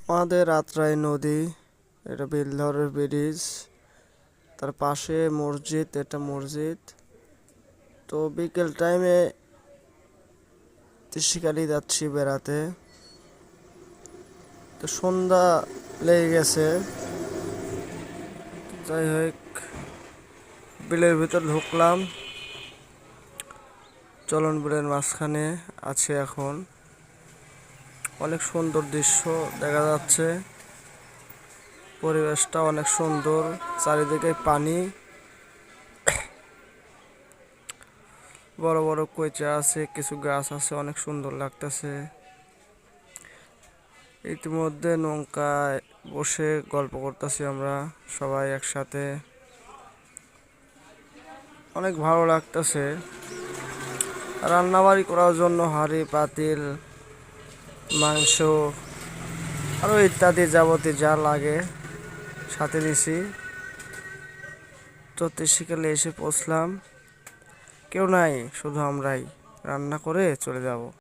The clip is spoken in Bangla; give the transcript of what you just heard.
আমাদের আত্রাই নদী, এটা বেলধরের ব্রিজ, তার পাশে মসজিদ, এটা মসজিদ। তো বিকেল টাইমে শিকারি যাচ্ছি বেড়াতে। তো সন্ধ্যা লেগে গেছে। যাই হোক, বিলের ভিতর ঢুকলাম। চলন বিলের মাঝখানে আছে এখন। অনেক সুন্দর দৃশ্য দেখা যাচ্ছে। পরিবেশটা অনেক সুন্দর, চারিদিকে পানি, বড় বড় কইচা আছে, কিছু গাছ আছে, অনেক সুন্দর লাগতেছে। ইতিমধ্যে নৌকায় বসে গল্প করতেছি আমরা সবাই একসাথে, অনেক ভালো লাগতেছে। রান্নাবাড়ি করার জন্য হাঁড়ি পাতিল, মাংস আরো ইত্যাদি যাবতীয় যা লাগে সাথে নিছি। তো শিকালে এসে পৌঁছলাম, কেউ নাই, শুধু আমরাই রান্না করে চলে যাব।